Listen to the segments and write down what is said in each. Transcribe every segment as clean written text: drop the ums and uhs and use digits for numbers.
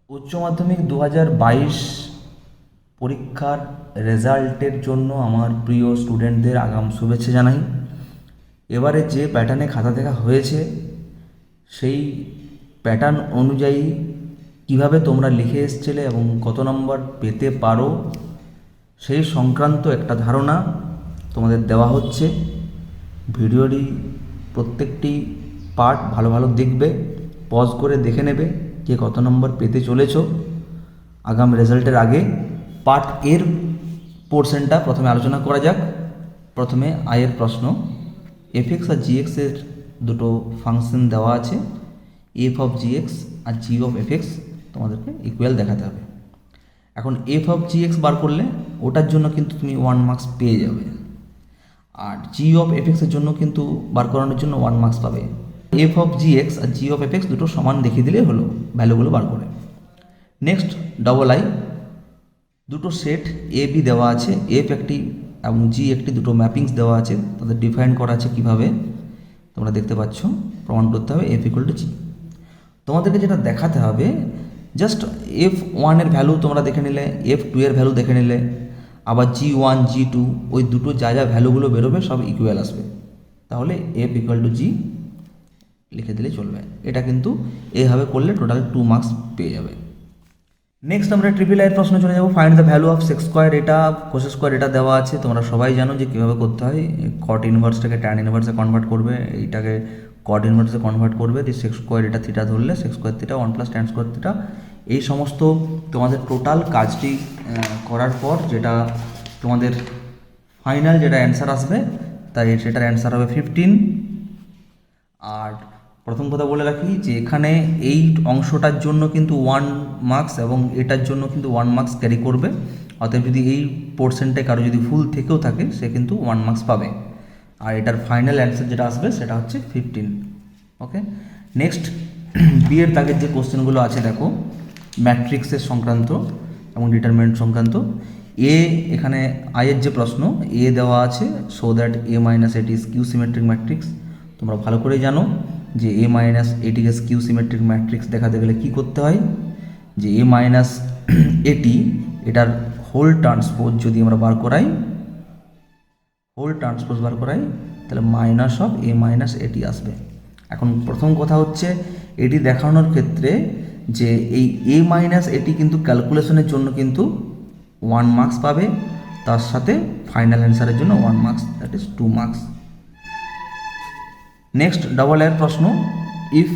উচ্চ মাধ্যমিক 2022 পরীক্ষার রেজাল্টের জন্য আমার প্রিয় স্টুডেন্টদের আগাম শুভেচ্ছা জানাই। এবারে যে প্যাটার্নে খাতা দেখা হয়েছে সেই প্যাটার্ন অনুযায়ী কিভাবে তোমরা লিখে এসেছিলে এবং কত নম্বর পেতে পারো সেই সংক্রান্ত একটা ধারণা তোমাদের দেওয়া হচ্ছে। ভিডিওটি প্রত্যেকটি পার্ট ভালো ভালো দেখবে, পজ করে দেখে নেবে যে কত নম্বর পেতে চলেছো আগাম রেজাল্টের আগে। পার্ট এর পোর্শনটা প্রথমে আলোচনা করা যাক। প্রথমে আয়ের প্রশ্ন। এফএক্স আর জিএক্সের দুটো ফাংশন দেওয়া আছে, এফ অফ জিএক্স আর জি অফ এফএক্স তোমাদেরকে ইকুয়াল দেখাতে হবে। এখন এফ অফ জিএক্স বার করলে ওটার জন্য কিন্তু তুমি 1 মার্কস পেয়ে যাবে, আর জি অফ এফএক্সের জন্য কিন্তু বার করানোর জন্য 1 মার্কস পাবে। এফ অফ জিএক্স আর জি অফ এফএক্স দুটো সমান দেখিয়ে দিলে হলো ভ্যালুগুলো বার করে। নেক্সট ডবল আই, দুটো সেট এ বি দেওয়া আছে, এফ একটি এবং জি একটি, দুটো ম্যাপিংস দেওয়া আছে, তাদের ডিফাইন করা আছে কীভাবে তোমরা দেখতে পাচ্ছ। প্রমাণ করতে হবে এফ ইকুয়াল টু জি। তোমাদেরকে যেটা দেখাতে হবে, জাস্ট এফ ওয়ানের ভ্যালু তোমরা দেখে নিলে, এফ টু এর ভ্যালু দেখে নিলে, আবার জি ওয়ান জি টু ওই দুটো যা যা ভ্যালুগুলো বেরোবে সব ইকুয়াল আসবে, তাহলে এফ ইকুয়াল টু জি লিখে দিলে চলবে। এটা কিন্তু এইভাবে করলে টোটাল 2 মার্কস পেয়ে যাবে। নেক্সট আমরা ট্রিপল আইয়ের প্রশ্ন চলে যাবো। Find the value of sex square, এটা কোস স্কোয়ার এটা দেওয়া আছে, তোমরা সবাই জানো যে কীভাবে করতে হয়। কট ইনভার্সটাকে ট্যান ইনভার্সে কনভার্ট করবে, এইটাকে কট ইনভার্সে কনভার্ট করবে, দিয়ে সেক্স স্কোয়ার এটা থিটা ধরলে sex square theta 1 plus tan square theta. এই সমস্ত তোমাদের টোটাল কাজটি করার পর যেটা তোমাদের ফাইনাল যেটা অ্যান্সার আসবে, তাই সেটার অ্যান্সার হবে 15। আর প্রথম কথা বলে রাখি যে এখানে এই অংশটার জন্য কিন্তু 1 মার্কস এবং এটার জন্য কিন্তু 1 মার্কস ক্যারি করবে। অতএব যদি এই পোর্শনটায় কারো যদি ভুল থেকেও থাকে সে কিন্তু 1 মার্কস পাবে। আর এটার ফাইনাল অ্যান্সার যেটা আসবে সেটা হচ্ছে 15। ওকে, নেক্সট বিয়ের দাগের যে কোশ্চেনগুলো আছে দেখো, ম্যাট্রিক্সের সংক্রান্ত এবং ডিটারমিনেন্ট সংক্রান্ত। এ এখানে আয়ের যে প্রশ্ন, এ দেওয়া আছে সো দ্যাট এ মাইনাস এটি ইজ কিউ সিমেট্রিক ম্যাট্রিক্স। তোমরা ভালো করে জানো যে এ মাইনাস এটিকে কিউ সিমেট্রিক ম্যাট্রিক্স দেখাতে গেলে কী করতে হয়, যে এ মাইনাস এটি এটার হোল ট্রান্সপোজ যদি আমরা বার করাই, হোল ট্রান্সপোজ বার করাই, তাহলে মাইনাস অফ এ মাইনাস এটি আসবে। এখন প্রথম কথা হচ্ছে এটি দেখানোর ক্ষেত্রে যে এই এ মাইনাস এটি কিন্তু ক্যালকুলেশনের জন্য কিন্তু 1 মার্কস পাবে, তার সাথে ফাইনাল অ্যান্সারের জন্য 1 marks, that is 2 marks. Next double এর প্রশ্ন। ইফ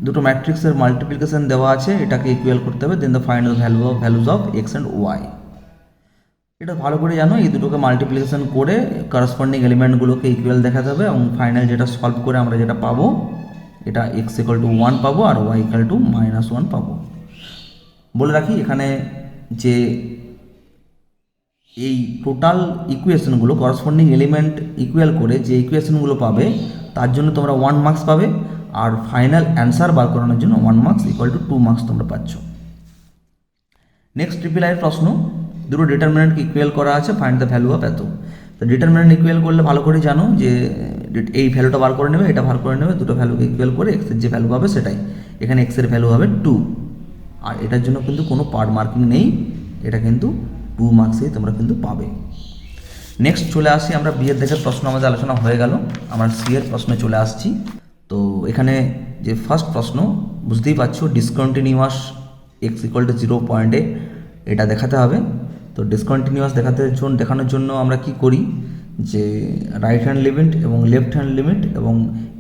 দুটো ম্যাট্রিক্সের মাল্টিপ্লিকেশন দেওয়া আছে, এটাকে ইকুয়াল করতে হবে, then the final values of x and y. এটা ভালো করে জানো, এই দুটোকে মাল্টিপ্লিকেশন করে করসপন্ডিং এলিমেন্টগুলোকে ইকুয়াল দেখাতে হবে এবং ফাইনাল যেটা সলভ করে আমরা যেটা পাবো, এটা এক্স ইকুয়াল টু 1 পাবো আর ওয়াই ইকুয়াল টু -1 পাবো। বলে রাখি এখানে যে এই টোটাল ইকুয়েশনগুলো করসপন্ডিং এলিমেন্ট ইকুয়াল করে যে ইকুয়েশনগুলো পাবে তার জন্য তোমরা 1 মার্কস পাবে, আর ফাইনাল অ্যান্সার বার করানোর জন্য 1 মার্কস ইকুয়াল টু 2 মার্কস তোমরা পাচ্ছ। নেক্সট ট্রিপল আইয়ের প্রশ্ন। দুটো ডিটারমিনেন্টকে ইকুয়াল করা আছে, ফাইন্ড দ্য ভ্যালু অফ এত। তো ডিটারমিনেন্ট ইকুয়াল করলে ভালো করে জানো যে এই ভ্যালুটা বার করে নেবে, এটা বার করে নেবে, দুটো ভ্যালুকে ইকুয়াল করে এক্সের যে ভ্যালু পাবে সেটাই। এখানে এক্সের ভ্যালু হবে 2, আর এটার জন্য কিন্তু কোনো পার্ট মার্কিং নেই, এটা কিন্তু 2 মার্কসেই তোমরা কিন্তু পাবে। নেক্সট চলে আসি আমরা বিয়ের দাগের প্রশ্ন, আমাদের আলোচনা হয়ে গেল, আমরা সি এর প্রশ্নে চলে আসছি। তো এখানে যে ফার্স্ট প্রশ্ন বুঝতেই পারছো, ডিসকন্টিনিউয়াস এক্স ইকুয়াল টু 0 পয়েন্টে এটা দেখাতে হবে। তো ডিসকন্টিনিউয়াস দেখানোর জন্য আমরা কি করি, যে রাইট হ্যান্ড লিমিট এবং লেফট হ্যান্ড লিমিট এবং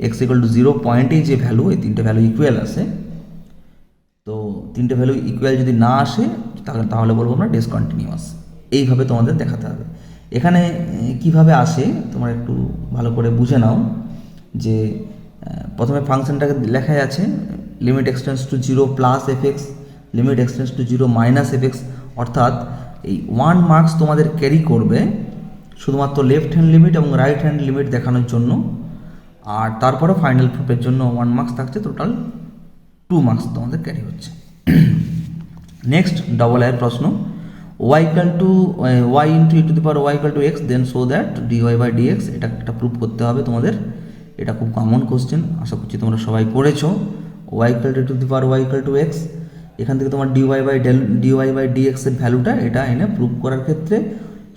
এক্স ইকুয়াল টু 0 পয়েন্টেই যে ভ্যালু, এই তিনটে ভ্যালু ইকুয়াল আসে। তো তিনটে ভ্যালু ইকুয়াল যদি না আসে তাহলে বলবো আমরা ডিসকন্টিনিউয়াস। এইভাবে তোমাদের দেখাতে হবে। এখানে কিভাবে আসে তোমরা একটু ভালো করে বুঝে নাও, যে প্রথমে ফাংশনটাকে লেখাই আছে limit x tends to 0 plus F X, limit x tends to 0 minus F X, অর্থাৎ এই 1 মার্কস তোমাদের ক্যারি করবে শুধুমাত্র লেফট হ্যান্ড লিমিট এবং রাইট হ্যান্ড লিমিট দেখানোর জন্য, আর তারপরে ফাইনাল প্রুফের জন্য 1 মার্কস থাকছে, টোটাল 2 মার্কস তোমাদের ক্যারি হচ্ছে। নেক্সট ডবল আইয়ের প্রশ্ন। y equal to y into E to the power y equal to X, then so that dy by dx, এটা একটা প্রুফ করতে হবে তোমাদের। এটা খুব কমন কোশ্চেন, আশা করছি তোমরা সবাই করেছো। y equal to e to the power y equal to x, এখান থেকে তোমার ডিওয়াই বাই ডিএক্সের ভ্যালুটা এটা এনে প্রুভ করার ক্ষেত্রে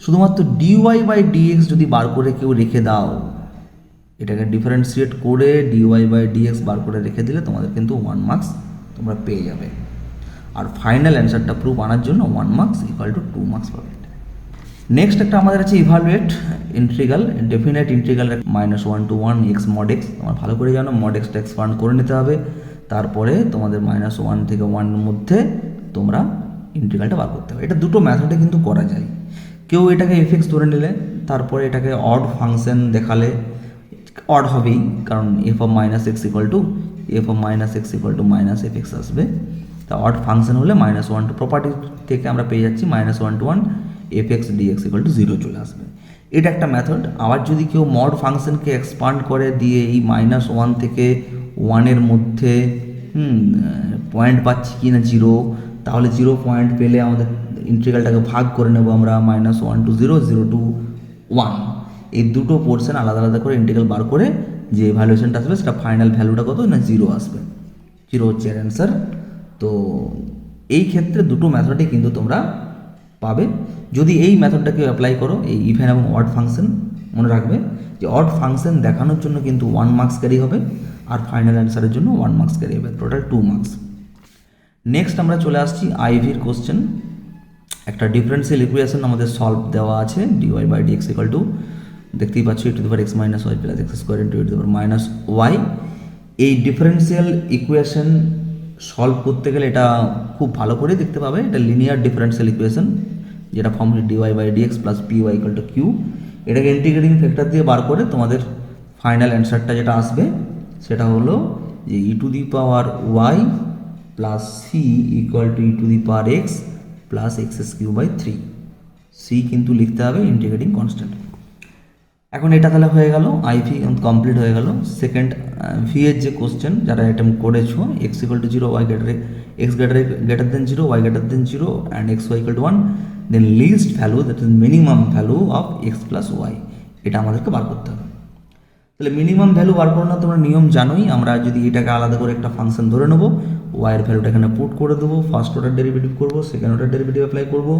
শুধুমাত্র ডিওয়াই বাই ডিএক্স যদি বার করে কেউ রেখে দাও, এটাকে ডিফারেন্সিয়েট করে ডিওয়াই বাই ডিএক্স বার করে রেখে দিলে তোমাদের কিন্তু 1 মার্কস তোমরা পেয়ে যাবে। আর ফাইনাল অ্যান্সারটা প্রুফ আনার জন্য 1 মার্কস ইকুয়াল টু 2 মার্কস পাবে। নেক্সট একটা আমাদের আছে evaluate integral, definite integral -1 to 1 x mod x। তোমার ভালো করে জানো mod xটা এক্সপান্ড করে নিতে হবে, তারপরে তোমাদের -1 থেকে 1 এর মধ্যে তোমরা ইন্টিগ্রালটা বার করতে হবে। এটা দুটো মেথডে কিন্তু করা যায়। কেউ এটাকে এফএক্স ধরে নিলে, তারপরে এটাকে অড ফাংশন দেখালে অড হবেই, কারণ F of -x equal to -fx আসবে। তা অড ফাংশন হলে -1 টু প্রপার্টি থেকে আমরা পেয়ে যাচ্ছি -1 to 1 fx dx equal to 0 চলে আসবে। এটা একটা মেথড। আবার যদি কেউ মড ফাংশনকে এক্সপান্ড করে দিয়ে এই -1 থেকে 1 এর মধ্যে পয়েন্ট পাচ্ছি কি না 0, তাহলে 0 পয়েন্ট পেলে আমাদের ইন্টিগ্রালটাকে ভাগ করে নেব আমরা -1 to 0, 0 to 1। এই দুটো পোর্শন আলাদা আলাদা করে ইন্টিগ্রাল বার করে যে ভ্যালুয়েশনটা আসবে সেটা ফাইনাল ভ্যালুটা কত না 0 আসবে। 0 হচ্ছে এর অ্যান্সার। তো এই ক্ষেত্রে দুটো মেথডই কিন্তু তোমরা পাবে। যদি এই মেথডটাকে অ্যাপ্লাই করো, এই ইভেন এবং অড ফাংশন, মনে রাখবে যে অড ফাংশন দেখানোর জন্য কিন্তু 1 মার্কস ক্যারি হবে, আর ফাইনাল অ্যান্সারের জন্য 1 মার্কস ক্যারি হবে, টোটাল 2 মার্কস। নেক্সট আমরা চলে আসছি আইভির কোশ্চেন। একটা ডিফারেন্সিয়াল ইকুয়েশন আমাদের সলভ দেওয়া আছে, D Y by D X equal to, দেখতেই পাচ্ছ e to the power x minus Y plus X square into e to the power minus Y. এই ডিফারেন্সিয়াল ইকুয়েশন সলভ করতে গেলে এটা খুব ভালো করে দেখতে পাবে, এটা লিনিয়ার ডিফারেন্সিয়াল ইকুয়েশন, যেটা formula D Y by D X plus P Y equal to Q. এটাকে ইন্টিগ্রেটিং ফ্যাক্টর দিয়ে বার করে তোমাদের ফাইনাল অ্যান্সারটা যেটা আসবে সেটা হলো যে e to the power y plus c equal to e to the power x plus x cube by 3। C কিন্তু লিখতে হবে ইন্টিগ্রেটিং কনস্ট্যান্ট। এখন এটা তাহলে হয়ে গেল, আইভি কমপ্লিট হয়ে গেল। সেকেন্ড ভি এর যে কোশ্চেন যারা অ্যাটেম্প করেছো, X equal to 0, Y greater than 0, Y greater than 0 and X Y equal to 1, then least value that is minimum value of X plus Y, এটা আমাদেরকে বার করতে হবে। তাহলে মিনিমাম ভ্যালু বার করানো তোমরা নিয়ম জানোই। আমরা যদি এটাকে আলাদা করে একটা ফাংশন ধরে নেবো, ওয়াইয়ের ভ্যালুটা এখানে পুট করে দেবো, ফার্স্ট অর্ডার ডেরিভেটিভ করবো, সেকেন্ড অর্ডার ডেরিভেটিভ অ্যাপ্লাই করবো,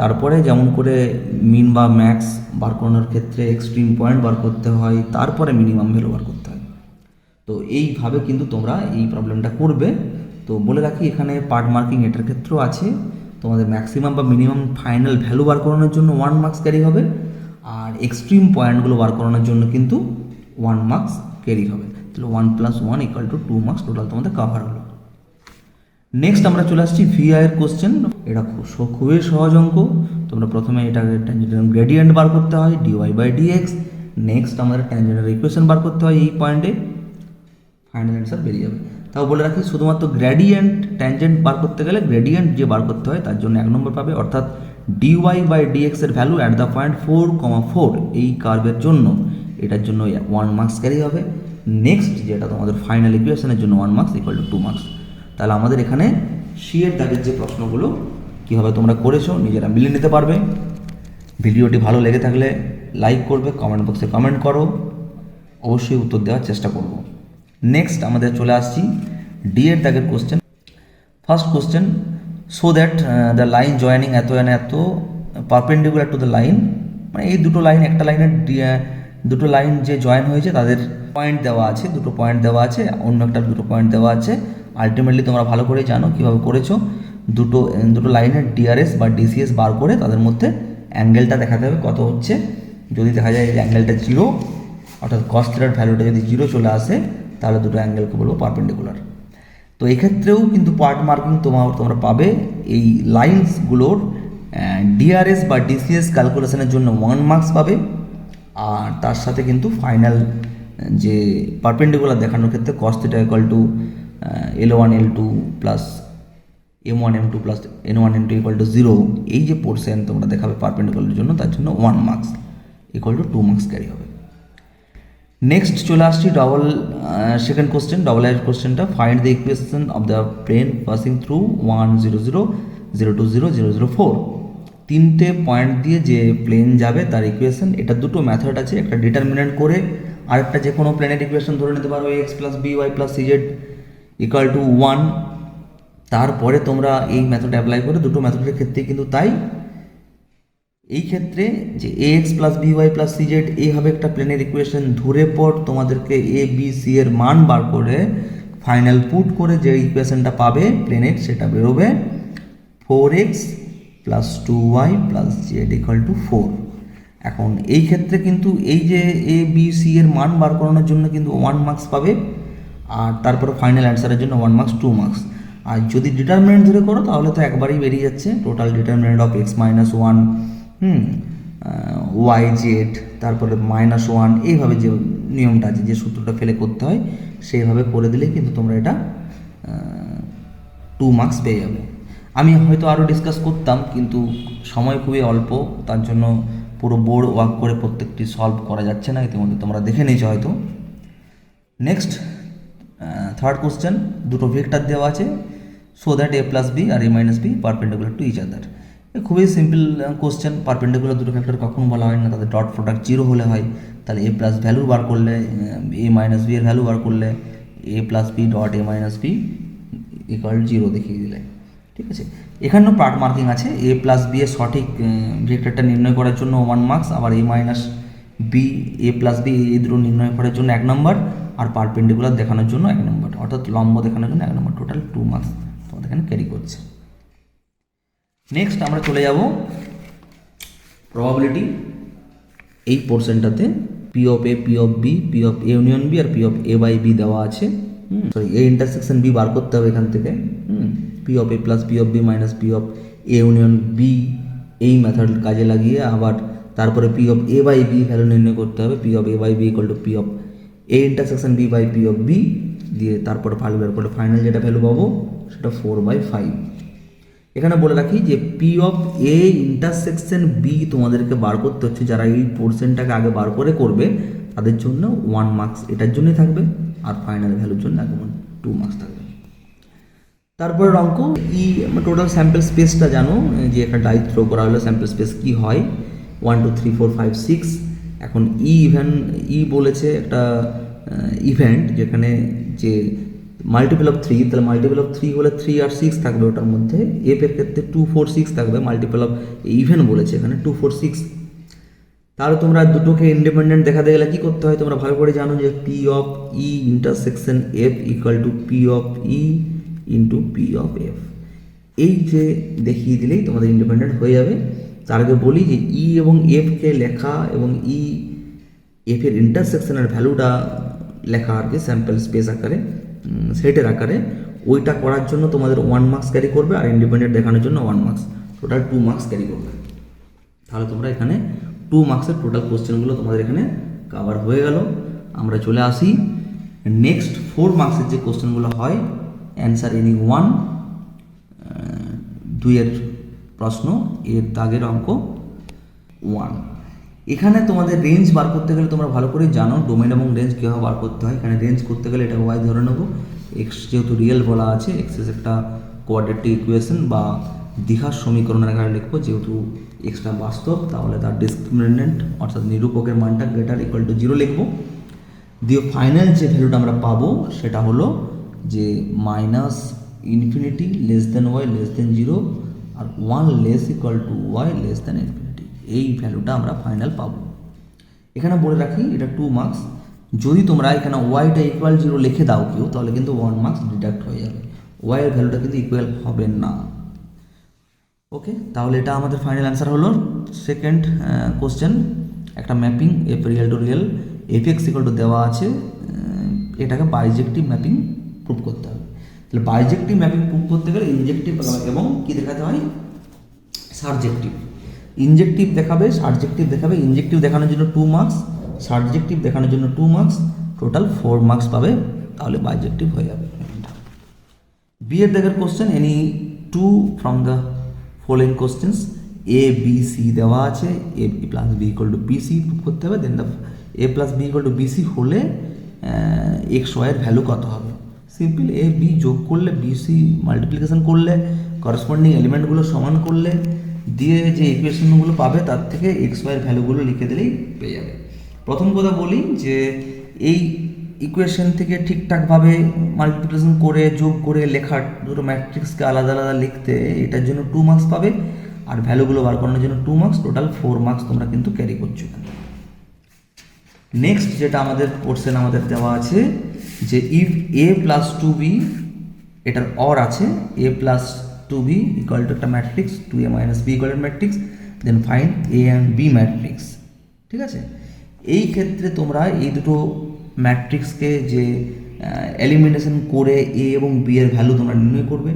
তারপরে যেমন করে মিন বা ম্যাক্স বার করানোর ক্ষেত্রে এক্সট্রিম পয়েন্ট বার করতে হয়, তারপরে মিনিমাম ভ্যালু বার করতে হয়। তো এইভাবে কিন্তু তোমরা এই প্রবলেমটা করবে। তো বলে রাখি এখানে পার্ট মার্কিং এটার ক্ষেত্রেও আছে, তোমাদের ম্যাক্সিমাম বা মিনিমাম ফাইনাল ভ্যালু বার করানোর জন্য 1 মার্কস ক্যারি হবে, আর এক্সট্রিম পয়েন্টগুলো বার করানোর জন্য কিন্তু 1 মার্কস ক্যারি হবে। তাহলে 1 + 1 = 2 মার্কস টোটাল তোমাদের কভার হলো। নেক্সট আমরা চলে আসছি ভিআই এর কোশ্চেন। এটা খুবই সহজ অঙ্ক। তোমরা প্রথমে এটাকে ট্যানজেন্টাল গ্রেডিয়েন্ট বার করতে হয় ডিওয়াই বাই ডিএক্স, নেক্সট আমাদের ট্যানজেন্টাল ইকুয়েশন বার করতে হয় এই পয়েন্টে, ফাইনাল অ্যান্সার বেরিয়ে যাবে। তাও বলে রাখি শুধুমাত্র গ্রেডিয়েন্ট ট্যানজেন্ট বার করতে গেলে গ্রেডিয়েন্ট যে বার করতে হয় তার জন্য 1 নম্বর পাবে, অর্থাৎ ডিওয়াই বাই ডিএক্স এর ভ্যালু অ্যাট দ্য পয়েন্ট 4,4 এই কার্ভের জন্য, এটার জন্য 1 মার্কস ক্যারি হবে। নেক্সট যেটা তোমাদের ফাইনাল ইকুয়েশনের জন্য 1 মার্কস = 2 মার্কস। তাহলে আমাদের এখানে সি এর দাগের যে প্রশ্নগুলো কীভাবে তোমরা করেছো নিজেরা মিলিয়ে নিতে পারবে। ভিডিওটি ভালো লেগে থাকলে লাইক করবে, কমেন্ট বক্সে কমেন্ট করো, অবশ্যই উত্তর দেওয়ার চেষ্টা করব। নেক্সট আমাদের চলে আসছি ডি এর দাগের question. First question, so that the line joining এত অ্যান্ড এত পারপেন্ডিকুলার টু দ্য লাইন, মানে এই দুটো লাইন, একটা লাইনের দুটো লাইন যে জয়েন হয়েছে তাদের পয়েন্ট দেওয়া আছে, দুটো পয়েন্ট দেওয়া আছে, অন্য একটা দুটো পয়েন্ট দেওয়া আছে। আলটিমেটলি তোমরা ভালো করে জানো কীভাবে করেছো, দুটো লাইনের ডিআরএস বা ডিসিএস বার করে তাদের মধ্যে অ্যাঙ্গেলটা দেখাতে হবে কত হচ্ছে। যদি দেখা যায় এই অ্যাঙ্গেলটা 0, অর্থাৎ কস থিটার ভ্যালুটা যদি 0 চলে আসে তাহলে দুটো অ্যাঙ্গেলকে বলবো পারপেন্ডিকুলার। তো এক্ষেত্রেও কিন্তু পার্ট মার্কিং তোমরা পাবে এই লাইন্সগুলোর ডিআরএস বা ডিসিএস ক্যালকুলেশনের জন্য 1 মার্কস পাবে, আর তার সাথে কিন্তু ফাইনাল যে পারপেন্ডিকুলার দেখানোর ক্ষেত্রে cos theta = L1 L2 plus M1 M2 plus N1 N2 = 0, এই যে পোর্শন তোমরা দেখাবে পারপেন্ডিকুলারের জন্য তার জন্য 1 মার্কস = 2 মার্কস ক্যারি হবে। নেক্সট চলে আসছি সেকেন্ড কোশ্চেন, ডবল এর কোশ্চেনটা। Find the equation of the plane passing through 1 0 0 0 2 0 0 0 4। তিনটে পয়েন্ট দিয়ে যে প্লেন যাবে তার ইকুয়েশন। এটা দুটো মেথড আছে, একটা ডিটারমিনেন্ট করে আরেকটা যে কোনো প্লেনের ইকুয়েশন ধরে নিতে পারো, x + by + cz = 1। তারপরে তোমরা এই মেথড অ্যাপ্লাই করে দুটো মেথডের ক্ষেত্রে কিন্তু তাই। এই ক্ষেত্রে যে a x plus b y plus c z এই হবে একটা প্লেনের ইকুয়েশন, ধরে পর তোমাদেরকে এ বি সি এর মান বার করে ফাইনাল পুট করে যে ইকুয়েশনটা পাবে প্লেনের সেটা বেরোবে 4x plus 2y plus Z equal to 4। এখন এই ক্ষেত্রে কিন্তু এই যে এ বি সি এর মান বার করানোর জন্য কিন্তু 1 মার্কস পাবে, আর তারপরে ফাইনাল অ্যান্সারের জন্য 1 মার্কস 2 মার্কস। আর যদি ডিটারমিনেন্ট ধরে করো তাহলে তো একবারই বেরিয়ে যাচ্ছে, total determinant of X minus 1 Y Z তারপরে -1 এইভাবে যে নিয়মটা আছে, যে সূত্রটা ফেলে করতে হয় সেইভাবে করে দিলেই কিন্তু তোমরা এটা 2 মার্কস পেয়ে যাবে। আমি হয়তো আরও ডিসকাস করতাম কিন্তু সময় খুবই অল্প, তার জন্য পুরো বোর্ড ওয়ার্ক করে প্রত্যেকটি সলভ করা যাচ্ছে না, ইতিমধ্যে তোমরা দেখে নিয়েছো হয়তো। নেক্সট থার্ড কোশ্চেন, দুটো ভেক্টর দেওয়া আছে, so that A plus B আর A minus B perpendicular to each other. খুবই সিম্পল কোশ্চেন, পারপেন্ডিকুলার দুটো ভেক্টর কখনো বলা হয় না, তাদের ডট প্রোডাক্ট 0 হলে হয়। তাহলে এ প্লাস ভ্যালু বার করলে এ মাইনাস বি এর ভ্যালু বার করলে a plus b dot a minus b equal 0 দেখিয়ে দিলে, ঠিক আছে। এখানেও পার্ট মার্কিং আছে, এ প্লাস বি এর সঠিক ভেক্টরটা নির্ণয় করার জন্য 1 মার্কস, আবার এ minus B A plus B এই দুটো নির্ণয় করার জন্য 1 নম্বর, আর পারপেন্ডিকুলার দেখানোর জন্য 1 নম্বর, অর্থাৎ লম্ব দেখানোর জন্য 1 নম্বর, টোটাল 2 মার্কস তোমাদের এখানে ক্যারি করছে। নেক্সট আমরা চলে যাব প্রবাবিলিটি। এই পোর্শনটাতে p of a, p of b, p of a union b আর p of a by b দেওয়া আছে। সরি, এ ইন্টারসেকশন বি বার করতে হবে এখান থেকে। P of a plus p of b minus p of a union b এই method কাজে লাগিয়ে আবার তারপরে p of a by b value নির্ণয় করতে হবে। P of a by b equal to p of A intersection B by P of B দিয়ে তারপরে ভ্যালু বের করে ফাইনাল যেটা ভ্যালু পাবো সেটা 4/5। এখানে বলে রাখি যে P of A intersection B তোমাদেরকে বার করতে হচ্ছে, যারা এই পোর্শনটাকে আগে বার করে করবে তাদের জন্য 1 মার্কস এটার জন্যই থাকবে, আর ফাইনাল ভ্যালুর জন্য এখন 2 মার্কস থাকবে। তারপরে অঙ্ক ই টোটাল স্যাম্পল স্পেসটা জানো, যে একটা ডাই থ্রো করা হলো স্যাম্পল স্পেস কি হয় 1 2 3 4 5 6। এখন ই বলেছে একটা ইভেন্ট যেখানে যে মাল্টিপল অফ 3, তাহলে মাল্টিপল অফ 3 হলে 3 আর 6 থাকবে ওটার মধ্যে। এফ এর ক্ষেত্রে 2 4 6 থাকবে, মাল্টিপল অফ ইভেন্ট বলেছে এখানে 2 4 6। তাহলে তোমরা দুটোকে ইন্ডিপেন্ডেন্ট দেখাতে গেলে কী করতে হয় তোমরা ভালো করে জানো, যে P of E intersection F equal to p of E into P of F. এই যে দেখিয়ে দিলেই তোমাদের ইন্ডিপেন্ডেন্ট হয়ে যাবে। তার আগে বলি যে ই এবং এফকে লেখা এবং ই এফের ইন্টারসেকশনের ভ্যালুটা লেখা আর কি স্যাম্পল স্পেস আকারে, সেটের আকারে, ওইটা করার জন্য তোমাদের 1 মার্কস ক্যারি করবে, আর ইন্ডিপেন্ডেন্ট দেখানোর জন্য 1 মার্কস, টোটাল 2 মার্কস ক্যারি করবে। তাহলে তোমরা এখানে 2 মার্কসের টোটাল কোশ্চেনগুলো তোমাদের এখানে কভার হয়ে গেল। আমরা চলে আসি নেক্সট 4 মার্কসের যে কোশ্চেনগুলো হয়, অ্যান্সার এনি 1 2-এর প্রশ্ন, এর দাগের অঙ্ক 1। এখানে তোমাদের রেঞ্জ বার করতে গেলে তোমরা ভালো করে জানো ডোমেন এবং রেঞ্জ কীভাবে বার করতে হয়। এখানে রেঞ্জ করতে গেলে এটা ওয়াই ধরে নেবো, এক্স যেহেতু রিয়েল বলা আছে, এক্সেস একটা কোয়াড্রেটিক ইকুয়েশন বা দ্বিঘাত সমীকরণের আকারে লিখবো, যেহেতু এক্সটা বাস্তব তাহলে তার ডিসক্রিমিনেন্ট অর্থাৎ নিরূপকের মানটা গ্রেটার ইকুয়াল টু 0 লিখবো। দিয়ে ফাইনাল যে ভ্যালুটা আমরা পাবো সেটা হলো যে minus infinity less than Y less than 0 আর 1 less equal to Y less than infinity, এই ভ্যালুটা আমরা ফাইনাল পাবো। এখানে বলে রাখি এটা 2 মার্কস। যদি তোমরা এখানে ওয়াইটা ইকুয়াল 0 লিখে দাও কেউ, তাহলে কিন্তু 1 মার্কস ডিডাক্ট হয়ে যাবে, ওয়াইয়ের ভ্যালুটা কিন্তু ইকুয়াল হবে না। ওকে, তাহলে এটা আমাদের ফাইনাল অ্যান্সার হলো সেকেন্ড কোশ্চেন। একটা mapping F real two real F x equal two দেওয়া আছে, এটাকে বাইজেক্টিভ ম্যাপিং প্রুভ করতে হবে। তাহলে বাইজেক্টিভ ম্যাপিং প্রুভ করতে গেলে ইনজেক্টিভ এবং কি দেখাতে হয়, সাবজেক্টিভ। ইনজেক্টিভ দেখাবে, সাবজেক্টিভ দেখাবে। ইনজেক্টিভ দেখানোর জন্য 2 মার্কস, সাবজেক্টিভ দেখানোর জন্য 2 মার্কস, টোটাল 4 মার্কস পাবে, তাহলে বাইজেক্টিভ হয়ে যাবে। বি এর দাগের question, any 2 from the following questions a b c দেওয়া আছে, a plus b equal to b c prove করতে হবে। Then the a plus b equal to b c হলে এক্স ওয়াইয়ের ভ্যালু কত হবে। সিম্পল, এ বি যোগ করলে, বি সি মাল্টিপ্লিকেশন করলে, করসপন্ডিং এলিমেন্টগুলো সমান করলে, দিয়ে যে ইকুয়েশনগুলো পাবে তার থেকে এক্স ওয়াইয়ের ভ্যালুগুলো লিখে দিলেই পেয়ে যাবে। প্রথম কথা বলি যে এই ইকুয়েশন থেকে ঠিকঠাকভাবে মাল্টিপ্লিকেশন করে যোগ করে লেখার দুটো ম্যাট্রিক্সকে আলাদা আলাদা লিখতে এটার জন্য 2 মার্কস পাবে, আর ভ্যালুগুলো বার করানোর জন্য 2 মার্কস, টোটাল 4 মার্কস তোমরা কিন্তু ক্যারি করছো এখানে। নেক্সট যেটা আমাদের পোর্শন আমাদের দেওয়া আছে যে ইফ a প্লাস 2b, এটার অর আছে a plus 2b equal to একটা matrix, 2a minus b equal to matrix, then find a and b matrix. ঠিক আছে, এই ক্ষেত্রে তোমরা এই দুটো ম্যাট্রিক্সকে যে এলিমিনেশন করে a এবং b এর ভ্যালু তোমরা নির্ণয় করবে।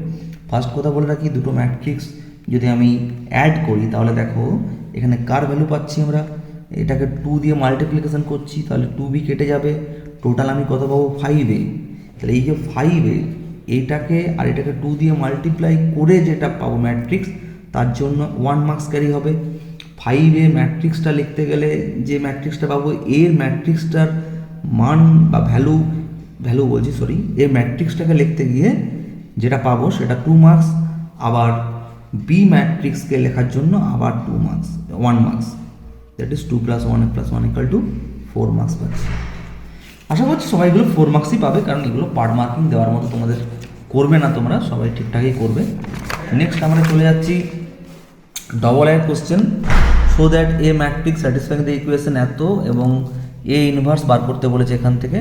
ফার্স্ট কথা বলে রাখি, দুটো ম্যাট্রিক্স যদি আমি অ্যাড করি তাহলে দেখো এখানে কার ভ্যালু পাচ্ছি আমরা, এটাকে 2 দিয়ে মাল্টিপ্লিকেশন করছি, তাহলে 2b কেটে যাবে, টোটাল আমি কত পাবো 5a। তাহলে এই যে 5a, এইটাকে আর এটাকে 2 দিয়ে মাল্টিপ্লাই করে যেটা পাবো ম্যাট্রিক্স, তার জন্য 1 মার্কস ক্যারি হবে। 5a ম্যাট্রিক্সটা লিখতে গেলে যে ম্যাট্রিক্সটা পাবো, এর ম্যাট্রিক্সটার মান বা ভ্যালু বলছি সরি, এই ম্যাট্রিক্সটাকে লিখতে গিয়ে যেটা পাবো সেটা 2 মার্কস, আবার বি ম্যাট্রিক্সকে লেখার জন্য আবার 1 মার্কস, দ্যাট ইজ 2 + 1 + 1 = 4 মার্কস পাচ্ছি। আশা করছি সবাই এগুলো 4 মার্কসই পাবে, কারণ এগুলো পার্ট মার্কিং দেওয়ার মতো তোমাদের করবে না, তোমরা সবাই ঠিকঠাকই করবে। নেক্সট আমরা চলে যাচ্ছি double I question. So that A matrix satisfying the equation এত এবং এ ইনভার্স বার করতে বলেছে এখান থেকে।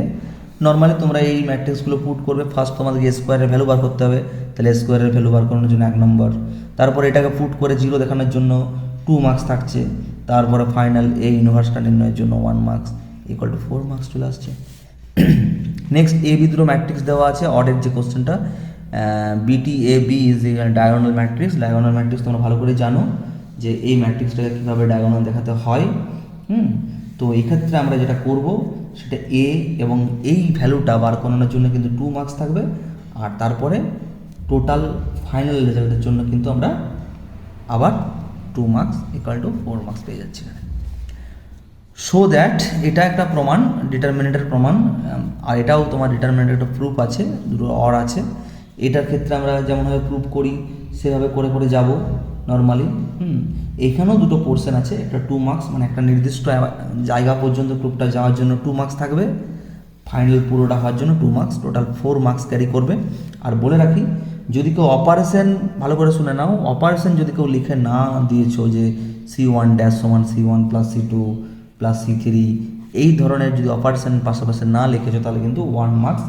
নর্মালি তোমরা এই ম্যাট্রিক্সগুলো পুট করবে, ফার্স্ট তোমাদেরকে স্কোয়ারের ভ্যালু বার করতে হবে, তাহলে স্কোয়ারের ভ্যালু বার করানোর জন্য 1 নম্বর, তারপর এটাকে পুট করে 0 দেখানোর জন্য 2 মার্কস থাকছে, তারপরে ফাইনাল এই ইউনিভার্সটা নির্ণয়ের জন্য 1 মার্কস ইকুয়াল টু 4 মার্কস চলে আসছে। নেক্সট এ বি দুটো ম্যাট্রিক্স দেওয়া আছে, অর্ডের যে কোশ্চেনটা, BT a b is diagonal matrix. Diagonal matrix তোমরা ভালো করে জানো যে এই ম্যাট্রিক্সটাকে কীভাবে ডায়াগোনাল দেখাতে হয়। তো এই ক্ষেত্রে আমরা যেটা করব সেটা এ এবং এই ভ্যালুটা বার করানোর জন্য কিন্তু 2 মার্কস থাকবে, আর তারপরে টোটাল ফাইনাল রেজাল্টের জন্য কিন্তু আমরা আবার 2 মার্কস ইকুয়াল টু 4 মার্কস পেয়ে যাচ্ছি। সো দ্যাট এটা একটা প্রমাণ, ডিটারমিনেন্টের প্রমাণ, আর এটাও তোমার ডিটারমিনেন্টের একটা প্রুফ আছে, দুটো অর আছে। এটার ক্ষেত্রে আমরা যেমনভাবে প্রুফ করি সেভাবে করে করে যাব নর্মালি। এখানেও দুটো পোর্শন আছে, একটা 2 মার্কস, মানে একটা নির্দিষ্ট জায়গা পর্যন্ত প্রুফটা যাওয়ার জন্য 2 মার্কস থাকবে, ফাইনাল পুরোটা হওয়ার জন্য 2 মার্কস, টোটাল 4 মার্কস ক্যারি করবে। আর বলে রাখি, যদি কেউ অপারেশন ভালো করে শুনে নাও, অপারেশন যদি কেউ লিখে না দিয়েছো যে C1 ড্যাশ সমান C1 + C2 + C3, এই ধরনের যদি অপারেশন পাশাপাশি না লিখেছো তাহলে কিন্তু 1 মার্কস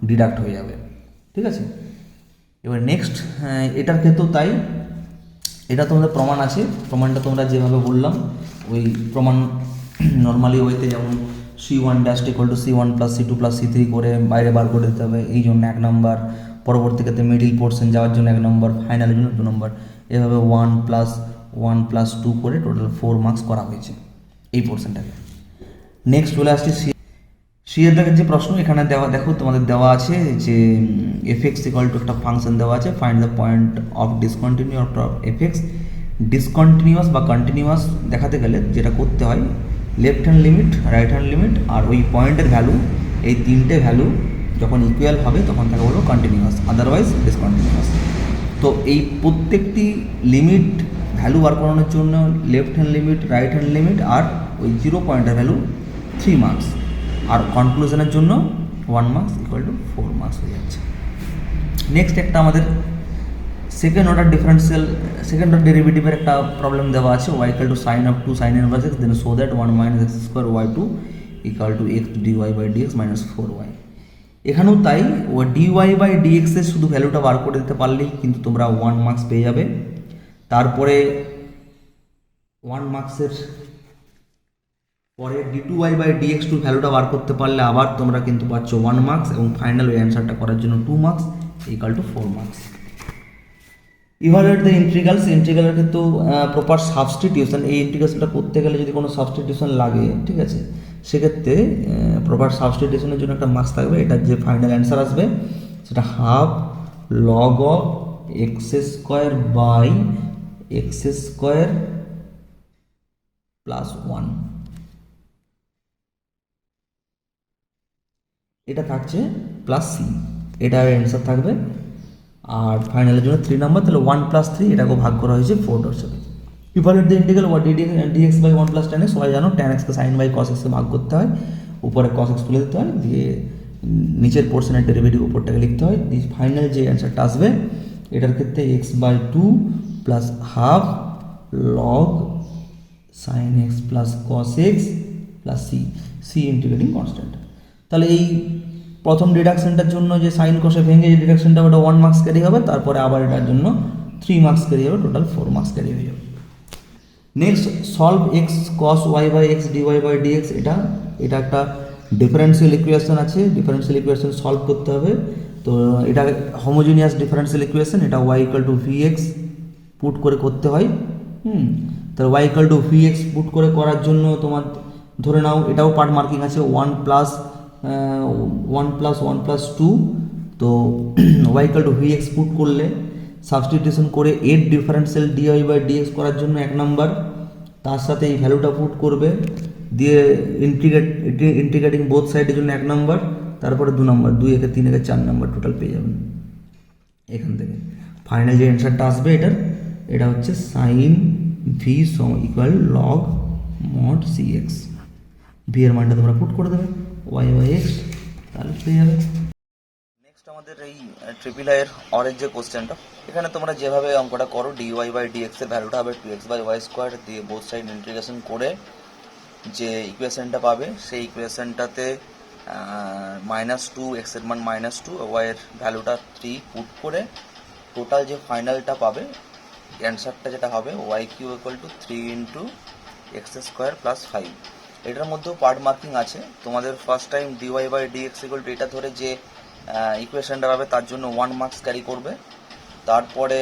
ডিডাক্ট হয়ে যাবে। ঠিক আছে, এবার নেক্সট এটার ক্ষেত্রেও তাই, এটা তোমাদের প্রমাণ আছে, প্রমাণটা তোমরা যেভাবে বললাম ওই প্রমাণ নর্মালি ওইতে যেমন C1 dash = C1 + C2 + C3 করে বাইরে বার করে দিতে হবে, এই জন্য 1 নম্বর, পরবর্তী ক্ষেত্রে মিডিল পোর্শন যাওয়ার জন্য 1 নম্বর, ফাইনালের জন্য 2 নম্বর, এভাবে 1 + 1 + 2 করে টোটাল 4 মার্কস করা হয়েছে এই পোর্শনটাকে। নেক্সট চলে আসছি সি এর যে প্রশ্ন এখানে দেওয়া, দেখো তোমাদের দেওয়া আছে যে f(x) = একটা ফাংশন দেওয়া আছে, find the point of discontinuous of f(x). Discontinuous বা কন্টিনিউয়াস দেখাতে গেলে যেটা করতে হয়, left hand limit, right hand limit আর ওই পয়েন্টের ভ্যালু, এই তিনটে ভ্যালু যখন ইকুয়াল হবে তখন তাকে বলবো কন্টিনিউয়াস, আদারওয়াইজ ডিসকন্টিনিউয়াস। তো এই প্রত্যেকটি লিমিট ভ্যালু বার করানোর জন্য left hand limit, right hand limit আর ওই 0 পয়েন্টের ভ্যালু 3 মার্কস, আর কনক্লুশনের জন্য 1 মার্কস ইকুয়াল টু 4 মার্কস হয়ে যাচ্ছে। নেক্সট একটা আমাদের second order differential, second order ডেরিভেটিভের একটা প্রবলেম দেওয়া আছে, y = sin of 2 sin inverse x, then so that 1 - x² y2 = x dy/dx - 4y। এখানেও তাই, ও dy/dx এর শুধু ভ্যালুটা বার করে দিতে পারলেই কিন্তু তোমরা 1 মার্কস পেয়ে যাবে। তারপরে 1 মার্কসের পরে d2y/dx ভ্যালুটা বার করতে পারলে আবার তোমরা কিন্তু পাচ্ছ 1 মার্কস, এবং ফাইনাল ওই অ্যান্সারটা করার জন্য 2 marks = 4 marks. Evaluate the integrals, ইন্টিগ্রালের ক্ষেত্রেও প্রপার সাবস্টিটিউশন, এই ইন্টিগ্রেশনটা করতে গেলে যদি কোনো সাবস্টিটিউশন লাগে, ঠিক আছে, সেক্ষেত্রে প্রপার সাবস্টিটিউশনের জন্য একটা মার্কস থাকবে। এটার যে ফাইনাল অ্যান্সার আসবে সেটা ½ log of x² / x² + 1, এটা থাকছে +c, এটা অ্যান্সার থাকবে। আর ফাইনালের জন্য 3 নম্বর, তাহলে 1 + 3 এটাকে ভাগ করা হয়েছে 4 এর সাথে। Evaluate the integral dx/1 + tan x, সবাই জানো tan x কে sin/cos x ভাগ করতে হয়, উপরে cos x তুলে দিতে হয়, দিয়ে নিচের পোর্শনের ডেরিভেটিভ উপরটাকে লিখতে হয়। দি ফাইনাল যে অ্যান্সারটা আসবে এটার ক্ষেত্রে x/2 plus half log sine X plus cos X plus C integrating constant. তাহলে এই প্রথম ডিডাকশনটার জন্য যে সাইন কষে ভেঙে যে ডিডাকশনটা ওটা 1 মার্কস ক্যারি হবে, তারপরে আবার এটার জন্য 3 মার্কস ক্যারি হবে, টোটাল 4 মার্কস ক্যারি হয়ে যাবে। Next solve X cos Y by X D Y by D X. এটা একটা ডিফারেন্সিয়াল ইকুয়েশন আছে, ডিফারেন্সিয়াল ইকুয়েশন সলভ করতে হবে। তো এটা হোমোজিনিয়াস ডিফারেন্সিয়াল ইকুয়েশন, এটা Y equal to V X put করে করতে হয়। তাহলে Y equal to V X put করে করার জন্য তোমার ধরে নাও এটাও পার্ট মার্কিং আছে 1 প্লাস 1+1+2। তো Y equal to V X put করলে সাবস্টিটিউশন করে এর ডিফারেন্সিয়াল ডিওয়াই বাই ডিএক্স করার জন্য 1 নাম্বার, তার সাথে এই ভ্যালুটা পুট করবে, দিয়ে ইন্টিগ্রেটিং বোথ সাইডের জন্য 1 নাম্বার, তারপরে 2 নাম্বার, 2 একে 3 একে 4 নাম্বার টোটাল পেয়ে যাবেন এখান থেকে। ফাইনাল যে অ্যান্সারটা আসবে এটা হচ্ছে sine V equal log mod C X. V এর মানটা তোমরা পুট করে দেবে ওয়াই বাই এক্স, তাহলে পেয়ে যাবে। নেক্সট আমাদের এই ট্রিপল আই এর অরের যে কোশ্চেনটা, এখানে তোমরা যেভাবে অঙ্কটা করো ডিওয়াই বাই ডিএক্স এর ভ্যালুটা হবে 2x/y² দিয়ে বোথ সাইড ইন্টিগ্রেশন করে যে ইকুয়েশনটা পাবে সেই ইকুয়েশনটাতে -2 x এর মান -2 ওয়াই এর ভ্যালুটা 3 পুট করে টোটাল যে ফাইনালটা পাবে অ্যান্সারটা যেটা হবে y³ = 3 × x² + 5। এটার মধ্যেও পার্ট মার্কিং আছে। তোমাদের ফার্স্ট টাইম dy/dx = এটা ধরে যে ইকুয়েশনটা পাবে তার জন্য 1 মার্কস ক্যারি করবে। তারপরে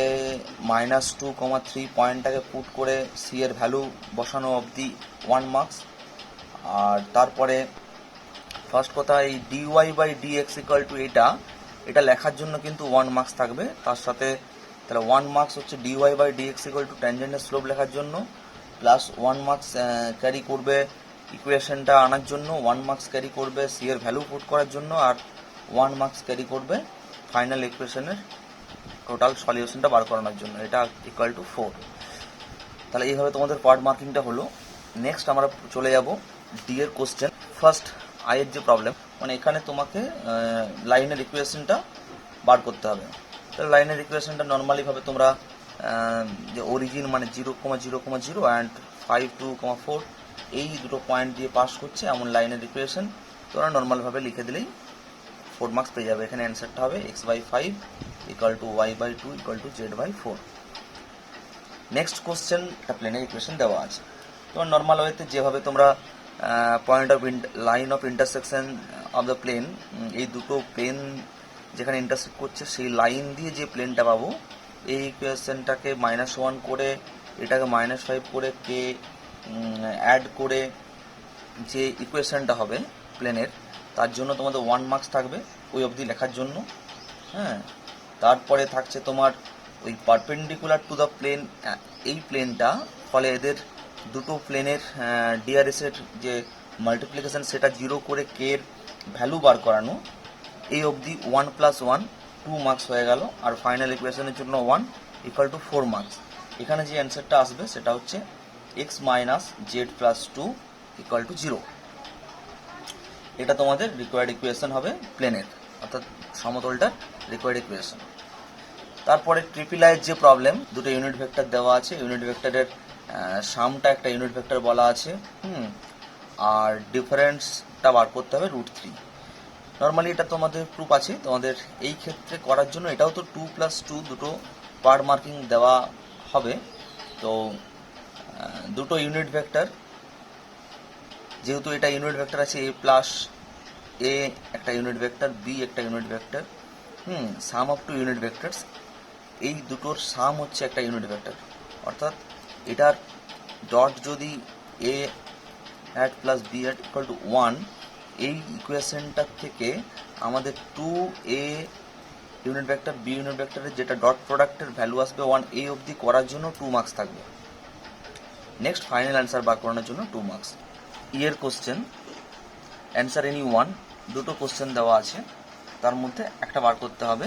-2, 3 পয়েন্টটাকে পুট করে সি এর ভ্যালু বসানো অবধি 1 মার্কস। আর তারপরে ফার্স্ট কথা এই dy/dx = এটা লেখার জন্য কিন্তু 1 মার্কস থাকবে। তার সাথে তাহলে 1 মার্কস হচ্ছে dy/dx = ট্যানজেন্টের স্লোপ লেখার জন্য, প্লাস 1 মার্কস ক্যারি করবে ইকুয়েশনটা আনার জন্য, 1 মার্কস ক্যারি করবে সি এর ভ্যালু পুট করার জন্য, আর 1 মার্কস ক্যারি করবে ফাইনাল ইকুয়েশনের টোটাল সলিউশনটা বার করানোর জন্য। এটা = 4। তাহলে এইভাবে তোমাদের পার্ট মার্কিংটা হলো। নেক্সট আমরা চলে যাব ডি এর কোশ্চেন। ফার্স্ট আই এর যে প্রবলেম, মানে এখানে তোমাকে লাইনের ইকুয়েশনটা বার করতে হবে। তাহলে লাইনের ইকুয়েশনটা নর্মালিভাবে তোমরা যে অরিজিন মানে 0,0,0 অ্যান্ড 5, 2, 4 এই দুটো পয়েন্ট দিয়ে পাস করছে এমন লাইনের ইকুয়েশন তোমরা নর্মালভাবে লিখে দিলেই 4 মার্কস পেয়ে যাবে। এখানে অ্যান্সারটা হবে x/5 = y/2 = z/4। Next question, একটা প্লেনের ইকুয়েশন দেওয়া আছে। তোমার নর্মাল ওয়েতে যেভাবে তোমরা point of line of intersection of the plane, এই দুটো প্লেন যেখানে ইন্টারসেক্ট করছে সেই লাইন দিয়ে যে প্লেনটা পাবো, এই ইকুয়েশনটাকে -1 করে এটাকে -5 করে কে অ্যাড করে যে ইকুয়েশনটা হবে প্লেনের, তার জন্য তোমাদের 1 মার্কস থাকবে ওই অবধি লেখার জন্য। হ্যাঁ, তারপরে থাকছে তোমার ওই পারপেন্ডিকুলার টু দ্য প্লেন, এই প্লেনটা, ফলে এদের দুটো প্লেনের ডিআরএসের যে মাল্টিপ্লিকেশন সেটা 0 করে কে এর ভ্যালু বার করানো, এই অবধি 1 + 1 2 মার্কস হয়ে গেল। আর ফাইনাল ইকুয়েশনের জন্য 1 = 4 মার্কস। এখানে যে অ্যান্সারটা আসবে সেটা হচ্ছে x - z + 2 = 0। এটা তোমাদের রিকোয়ার্ড ইকুয়েশন হবে প্লেনের, অর্থাৎ সমতলটার রিকোয়ার্ড ইকুয়েশন। তারপরে ট্রিপল আইয়ের যে প্রবলেম, দুটো ইউনিট ভেক্টর দেওয়া আছে, ইউনিট ভেক্টরের সামটা একটা ইউনিট ভেক্টর বলা আছে, আর ডিফারেন্সটা বার করতে হবে √3। নর্মালি এটা তোমাদের প্রুফ আছে, তোমাদের এই ক্ষেত্রে করার জন্য এটাও তো 2 + 2 দুটো পার্ট মার্কিং দেওয়া হবে। তো দুটো ইউনিট ভেক্টর, যেহেতু এটা ইউনিট ভেক্টর আছে a একটা ইউনিট ভেক্টর, b একটা unit vector, sum of two unit vectors, এই দুটোর সাম হচ্ছে একটা ইউনিট ভেক্টর। অর্থাৎ এটার ডট যদি a hat + b hat = 1, এই ইকুয়েশনটার থেকে আমাদের 2a unit vector b unit ভেক্টরের যেটা ডট প্রোডাক্টের ভ্যালু আসবে 1 এই অবধি করার জন্য 2 মার্কস থাকবে। নেক্সট ফাইনাল অ্যান্সার বার করানোর জন্য 2 মার্কস। এর কোশ্চেন অ্যান্সার এনি 1, দুটো কোশ্চেন দেওয়া আছে, তার মধ্যে একটা বার করতে হবে।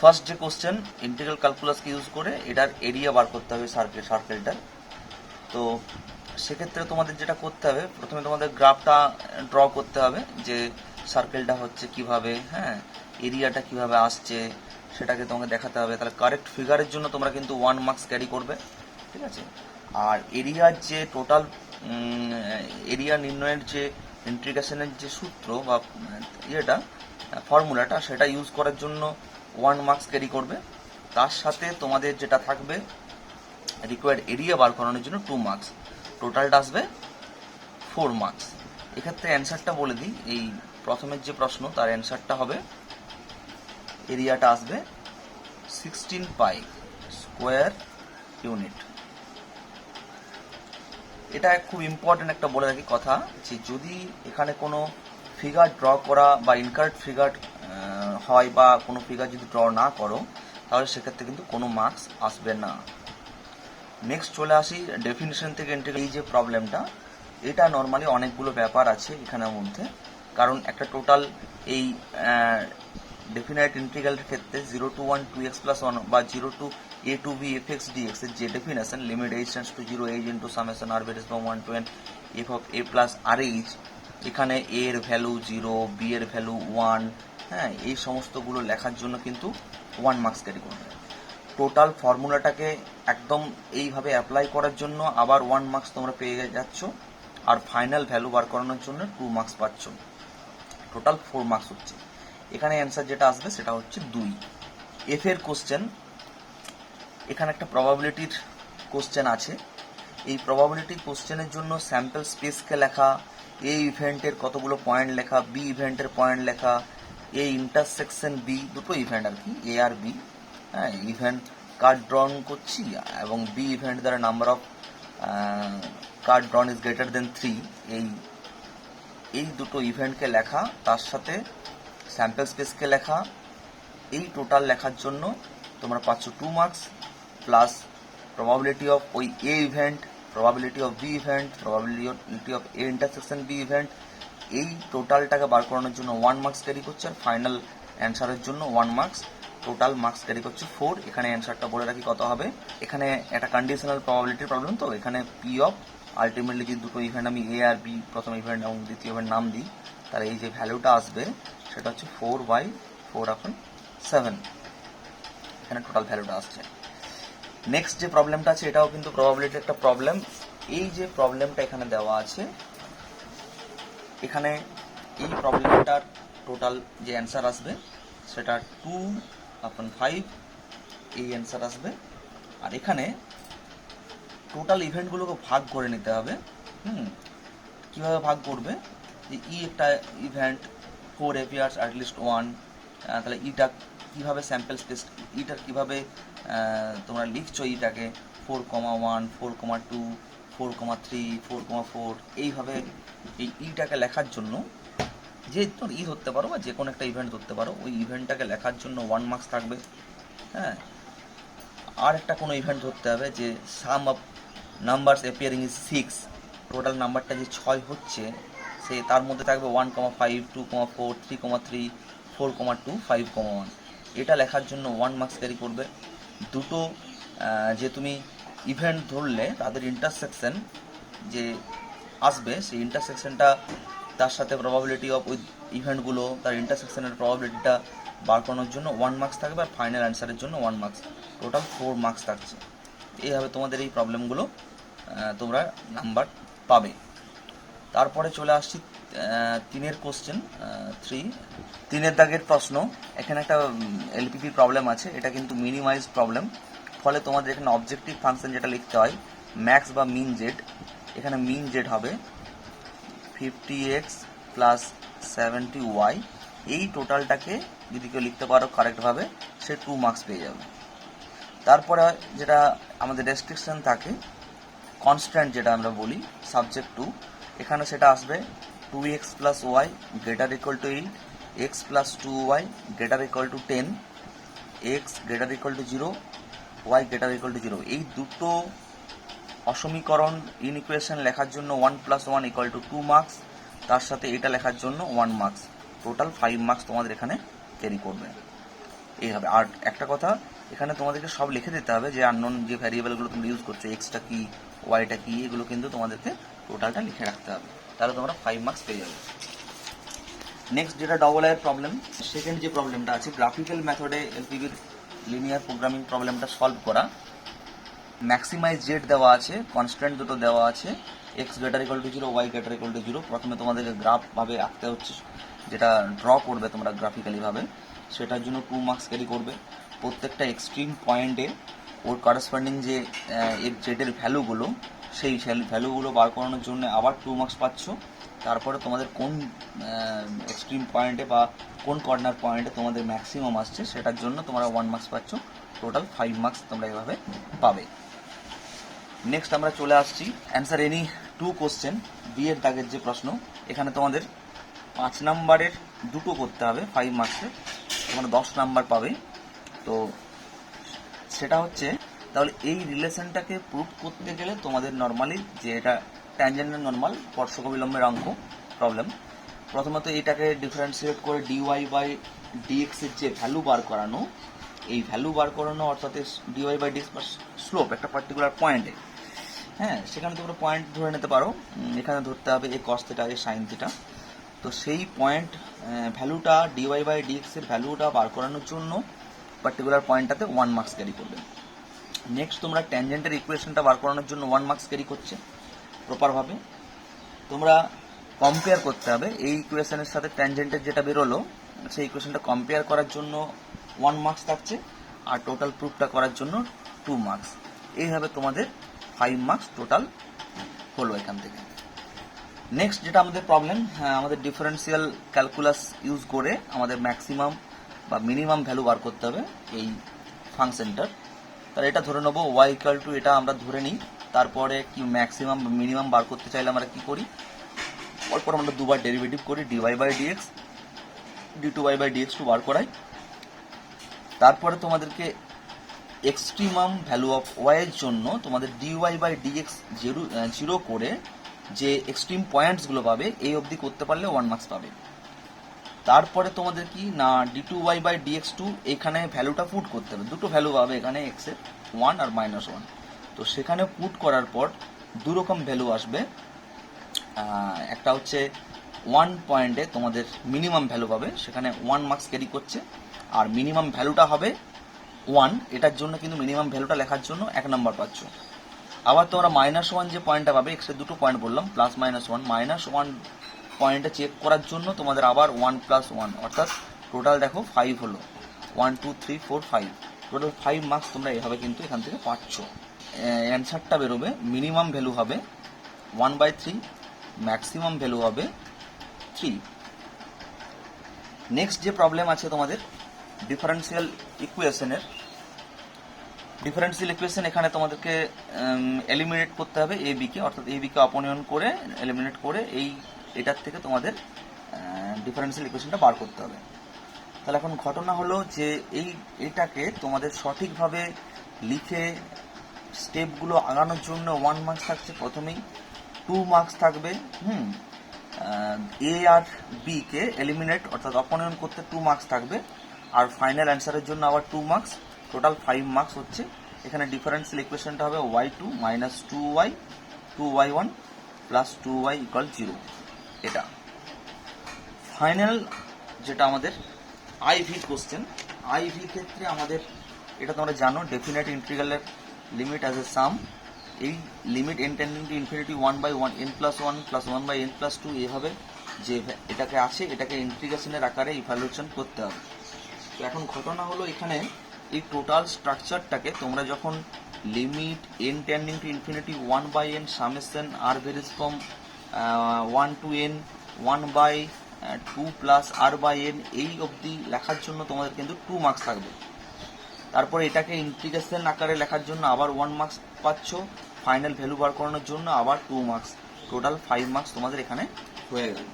ফার্স্ট যে কোশ্চেন, ইন্টিগ্রাল ক্যালকুলাসকে ইউজ করে এটার এরিয়া বার করতে হবে সার্কেলটার। তো সেক্ষেত্রে তোমাদের যেটা করতে হবে, প্রথমে তোমাদের গ্রাফটা ড্র করতে হবে যে সার্কেলটা হচ্ছে কিভাবে, হ্যাঁ, এরিয়াটা কিভাবে আসছে সেটাকে তোমাকে দেখাতে হবে। তাহলে কারেক্ট ফিগারের জন্য তোমরা কিন্তু 1 মার্কস ক্যারি করবে, ঠিক আছে। আর এরিয়ার যে টোটাল এরিয়া নির্ণয়ের যে ইন্টিগ্রেশনের যে সূত্র বা ইয়েটা ফর্মুলাটা, সেটা ইউজ করার জন্য 1 মার্কস ক্যারি করবে। তার সাথে তোমাদের যেটা থাকবে রিকোয়ার্ড এরিয়া বার করানোর জন্য 2 মার্কস, টোটালটা আসবে 4 মার্কস। এক্ষেত্রে অ্যান্সারটা বলে দিই, এই প্রথমের যে প্রশ্ন তার অ্যান্সারটা হবে, এরিয়াটা আসবে 16 পাই স্কোয়ার ইউনিট। এটা খুব ইম্পর্টেন্ট একটা বলে রাখি কথা, যে যদি এখানে কোনো ফিগার ড্র করা বা ইনকারেক্ট ফিগার হয় বা কোনো ফিগার যদি ড্র না করো, তাহলে সেক্ষেত্রে কিন্তু কোনো মার্কস আসবে না। নেক্সট চলে আসি ডেফিনিশন থেকে ইন্টিগ্রাল। এই যে প্রবলেমটা, এটা নর্মালি অনেকগুলো ব্যাপার আছে এখানের মধ্যে, কারণ একটা টোটাল এই ডেফিনাইট ইন্টিগ্রালের ক্ষেত্রে 0 to 1 2x plus 1 বা 0 to a to b fx dx এর যে definition, limit h tends to 0 h into summation r varies from 1 to n f of a plus rh, এখানে a এর ভ্যালু 0, b এর value 1, হ্যাঁ, এই সমস্তগুলো লেখার জন্য কিন্তু 1 মার্কস ক্যারি করবে। টোটাল ফর্মুলাটাকে একদম এইভাবে অ্যাপ্লাই করার জন্য আবার 1 মার্কস তোমরা পেয়ে যাচ্ছ, আর ফাইনাল ভ্যালু বার করানোর জন্য 2 মার্কস পাচ্ছ, টোটাল 4 মার্কস হচ্ছে। এখানে অ্যান্সার যেটা আসবে সেটা হচ্ছে 2। এফ এর কোশ্চেন, এখানে একটা প্রবাবিলিটির কোশ্চেন আছে। এই প্রবাবিলিটি কোশ্চেনের জন্য স্যাম্পল স্পেসকে লেখা, এ ইভেন্টের কতগুলো পয়েন্ট লেখা, বি ইভেন্টের পয়েন্ট লেখা, এ ইন্টারসেকশন বি, দুটো ইভেন্ট আর কি, এ আর বি, হ্যাঁ, ইভেন্ট কার্ড ড্রন করছি, এবং বি ইভেন্ট দ্বারা number of card ড্রন is greater than 3, এই দুটো ইভেন্টকে লেখা, তার সাথে স্যাম্পল স্পেসকে লেখা, এই টোটাল লেখার জন্য তোমরা পাচ্ছ 2 মার্কস, প্লাস প্রবাবিলিটি অফ ওই a event, probability of b event, probability of A intersection b event, এই টোটালটাকে বার করানোর জন্য 1 মার্কস ক্যারি করছে, আর ফাইনাল অ্যান্সারের জন্য 1 মার্কস, টোটাল মার্কস ক্যারি করছে 4। এখানে অ্যান্সারটা বলে রাখি কত হবে। এখানে একটা কন্ডিশনাল প্রবাবিলিটির প্রবলেম, তো এখানে পি অফ আলটিমেটলি যদি দুটো ইভেন্ট আমি এ আর বি প্রথম ইভেন্ট এবং দ্বিতীয় ইভেন্ট নাম দিই, তাহলে এই যে ভ্যালুটা আসবে সেটা হচ্ছে 4/4/7, এখানে টোটাল ভ্যালুটা আসছে। নেক্সট যে প্রবলেমটা আছে, এটাও কিন্তু প্রবাবিলিটির একটা প্রবলেম। এই যে প্রবলেমটা এখানে দেওয়া আছে, এখানে এই প্রবলেমটার টোটাল যে অ্যান্সার আসবে সেটা 2/5, এই অ্যান্সার আসবে। আর এখানে টোটাল ইভেন্টগুলোকে ভাগ করে নিতে হবে। কীভাবে ভাগ করবে, যে ই একটা ইভেন্ট 4 অ্যাপিয়ার্স অ্যাট লিস্ট 1, তাহলে ইটা কীভাবে স্যাম্পল স্পেস, ইটার কীভাবে তোমরা লিখছো, ইটাকে 4,1 4,2 4,3 4,4, এইভাবে এই ইটাকে লেখার জন্য, যে তোর ই ধরতে পারো বা যে কোনো একটা ইভেন্ট ধরতে পারো, ওই ইভেন্টটাকে লেখার জন্য 1 মার্কস থাকবে। হ্যাঁ, আর একটা কোনো ইভেন্ট ধরতে হবে যে sum of numbers appearing is 6, total নাম্বারটা যে 6 হচ্ছে, সে তার মধ্যে থাকবে 1,5 2,4 3,3 4,2 5,1, এটা লেখার জন্য 1 মার্কস ক্যারি করবে। দুটো যে তুমি ইভেন্ট ধরলে তাদের ইন্টারসেকশন যে আসবে, সেই ইন্টারসেকশনটা তার সাথে প্রবাবিলিটি অফ ওই ইভেন্টগুলো, তার ইন্টারসেকশনের প্রবাবিলিটিটা বার করানোর জন্য 1 মার্কস থাকবে, আর ফাইনাল অ্যান্সারের জন্য 1 মার্কস, টোটাল 4 মার্কস থাকছে। এইভাবে তোমাদের এই প্রবলেমগুলো তোমরা নাম্বার পাবে। তারপরে চলে আসছি 3-এর কোশ্চেন, 3-এর দাগের প্রশ্ন। এখানে একটা এলপিপি প্রবলেম আছে, এটা কিন্তু মিনিমাইজ প্রবলেম, ফলে তোমাদের এখানে অবজেক্টিভ ফাংশন যেটা লিখতে হয় ম্যাক্স বা মিন জেড, এখানে মিন জেড হবে 50x প্লাস 70y, এই টোটালটাকে যদি কেউ লিখতে পারো কারেক্টভাবে, সে 2 মার্কস পেয়ে যাবে। তারপরে যেটা আমাদের রেস্ট্রিকশন থাকে, কনস্ট্যান্ট যেটা আমরা বলি সাবজেক্ট টু, এখানে সেটা আসবে 2x plus Y greater equal to 8, x plus 2y greater equal to 10, x greater equal to 0, y greater equal to 0। এই দুটো অসমীকরণ ইনইকুয়েশন লেখার জন্য 1 প্লাস 1 ইকুয়াল টু 2 মার্কস, তার সাথে এটা লেখার জন্য 1 মার্কস, টোটাল 5 মার্কস তোমাদের এখানে ক্যারি করবে। এইভাবে। আর একটা কথা, এখানে তোমাদেরকে সব লিখে দিতে হবে যে আননোন যে ভ্যারিয়েবলগুলো তোমরা ইউজ করছো, এক্সটা কি ওয়াইটা কি, এগুলো কিন্তু তোমাদেরকে টোটালটা লিখে রাখতে হবে, তাহলে তোমরা 5 মার্কস পেয়ে যাবে। নেক্সট যেটা ডবল আইয়ের প্রবলেম, সেকেন্ড যে প্রবলেমটা আছে গ্রাফিক্যাল মেথডে এলপিবির লিনিয়ার প্রোগ্রামিং প্রবলেমটা সলভ করা। ম্যাক্সিমাইজ জেড দেওয়া আছে, কনস্ট্যান্ট দুটো দেওয়া আছে, X greater equal to 0, Y greater equal to 0। প্রথমে তোমাদেরকে গ্রাফভাবে আঁকতে হচ্ছে, যেটা ড্র করবে তোমরা গ্রাফিক্যালিভাবে, সেটার জন্য 2 মার্কস ক্যারি করবে। প্রত্যেকটা এক্সট্রিম পয়েন্টে ওর করেসপন্ডিং যে এর জেডের ভ্যালুগুলো, সেই ভ্যালুগুলো বার করানোর জন্য আবার 2 মার্কস পাচ্ছ। তারপরে তোমাদের কোন এক্সট্রিম পয়েন্টে বা কোন কর্নার পয়েন্টে তোমাদের ম্যাক্সিমাম আসছে সেটার জন্য তোমরা 1 মার্কস পাচ্ছ। টোটাল 5 মার্কস তোমরা এভাবে পাবে। নেক্সট আমরা চলে আসছি অ্যান্সার এনি 2 কোশ্চেন, বি এর দাগের যে প্রশ্ন। এখানে তোমাদের 5 নাম্বারের দুটো করতে হবে 5 মার্কসের, তোমরা 10 নাম্বার পাবে। তো সেটা হচ্ছে, তাহলে এই রিলেশনটাকে প্রুভ করতে গেলে তোমাদের নর্মালি যে এটা ট্যানজেন্টের নর্মাল স্পর্শক বিলম্বের অঙ্ক প্রবলেম, প্রথমত এটাকে ডিফারেন্সিয়েট করে ডিওয়াই বাই ডিএক্স এর যে ভ্যালু বার করানো, এই ভ্যালু বার করানো অর্থাৎ ডিওয়াই বাই ডিএক্স বা স্লোপ একটা পার্টিকুলার পয়েন্টে, হ্যাঁ সেখানে তোমরা পয়েন্ট ধরে নিতে পারো। এখানে ধরতে হবে এ কস থিটা, এ সাইন থিটা। তো সেই পয়েন্ট ভ্যালুটা ডিওয়াই বাই ডিএক্স এর ভ্যালুটা বার করানোর জন্য পার্টিকুলার পয়েন্টটাতে 1 মার্কস ক্যারি করবে। নেক্সট তোমরা ট্যানজেন্টের ইকুয়েশনটা বার করানোর জন্য 1 মার্কস ক্যারি করছে প্রপারভাবে। তোমরা কম্পেয়ার করতে হবে এই ইকুয়েশনের সাথে ট্যানজেন্টের যেটা বেরোলো, সেই ইকুয়েশনটা কম্পেয়ার করার জন্য 1 মার্কস থাকছে, আর টোটাল প্রুফটা করার জন্য 2 মার্কস। এইভাবে তোমাদের 5 মার্কস টোটাল হলো এখান থেকে। নেক্সট যেটা আমাদের প্রবলেম, আমাদের ডিফারেন্সিয়াল ক্যালকুলাস ইউজ করে আমাদের ম্যাক্সিমাম বা মিনিমাম ভ্যালু বার করতে হবে এই ফাংশনটার। তাহলে এটা ধরে নেবো ওয়াই ইকুয়াল টু, এটা আমরা ধরে নিই। তারপরে কি ম্যাক্সিমাম মিনিমাম বার করতে চাইলে আমরা কি করি, অল্পর আমরা দুবার ডেরিভেটিভ করি, ডিওয়াই বাই ডিএক্স, ডি2y বাই ডিএক্স টু বার করাই। তারপরে তোমাদেরকে এক্সট্রিমাম ভ্যালু অফ ওয়াই এর জন্য তোমাদের ডিওয়াই বাই ডিএক্স 0 করে যে এক্সট্রিম পয়েন্টসগুলো পাবে এই অবধি করতে পারলে 1 মার্কস পাবে। তারপরে তোমাদের কি না ডি2y বাই ডিএক্স টু, এখানে ভ্যালুটা পুট করতে হবে, দুটো ভ্যালু পাবে এখানে, এক্স এর 1 আর -1। তো সেখানে পুট করার পর দু রকম ভ্যালু আসবে। একটা হচ্ছে 1 পয়েন্টে তোমাদের মিনিমাম ভ্যালু পাবে, সেখানে 1 মার্কস ক্যারি করছে, আর মিনিমাম ভ্যালুটা হবে 1, এটার জন্য কিন্তু মিনিমাম ভ্যালুটা লেখার জন্য 1 নাম্বার পাচ্ছ। আবার তোমরা -1 যে পয়েন্টটা পাবে, এক্সের দুটো পয়েন্ট বললাম, প্লাস -1 পয়েন্টে চেক করার জন্য তোমাদের আবার 1 + 1, অর্থাৎ টোটাল দেখো 5 হলো, 1 2 3 4 5, টোটাল 5 মার্কস তোমরা এভাবে কিন্তু এখান থেকে পাচ্ছ। অ্যান্সারটা বেরোবে, মিনিমাম ভ্যালু হবে 1/3, ম্যাক্সিমাম ভ্যালু হবে 3। নেক্সট যে প্রবলেম আছে তোমাদের ডিফারেন্সিয়াল ইকুয়েশনের, ডিফারেন্সিয়াল ইকুয়েশন এখানে তোমাদেরকে এলিমিনেট করতে হবে এ বিকে, অর্থাৎ এ বিকে অপনয়ন করে এলিমিনেট করে এটার থেকে তোমাদের ডিফারেন্সিয়াল ইকুয়েশনটা বার করতে হবে। তাহলে এখন ঘটনা হলো যে এইটাকে তোমাদের সঠিকভাবে লিখে স্টেপগুলো আগানোর জন্য 1 মার্কস থাকছে প্রথমেই, 2 মার্কস থাকবে এ আর বি কে এলিমিনেট অর্থাৎ অপনয়ন করতে 2 মার্কস থাকবে, আর ফাইনাল অ্যান্সারের জন্য আবার 2 মার্কস, টোটাল 5 মার্কস হচ্ছে। এখানে ডিফারেন্সিয়াল ইকুয়েশনটা হবে y2 - 2y 2y1 + 2y = 0। এটা ফাইনাল যেটা আমাদের আইভি কোশ্চেন, আইভি ক্ষেত্রে আমাদের এটা তোমরা জানো ডেফিনেট ইন্টিগ্রালের লিমিট অ্যাজ এ সাম, এই limit n tending to infinity 1/1 n + 1 + 1/n + 2 এভাবে যে এটাকে আছে, এটাকে ইন্টিগ্রেশনের আকারে ইভ্যালুয়েশন করতে হবে। তো এখন ঘটনা হলো এখানে এই টোটাল স্ট্রাকচারটাকে তোমরা যখন limit n tending to infinity 1/n summation r varies from 1 to n 1/2 + r/n এই অবধি লেখার জন্য তোমাদের কিন্তু 2 মার্কস থাকবে। তারপরে এটাকে ইন্টিগ্রেশন আকারে লেখার জন্য আবার 1 মার্কস পাচ্ছ, ফাইনাল ভ্যালু বার করানোর জন্য আবার 2 মার্কস, টোটাল 5 মার্কস তোমাদের এখানে হয়ে গেল।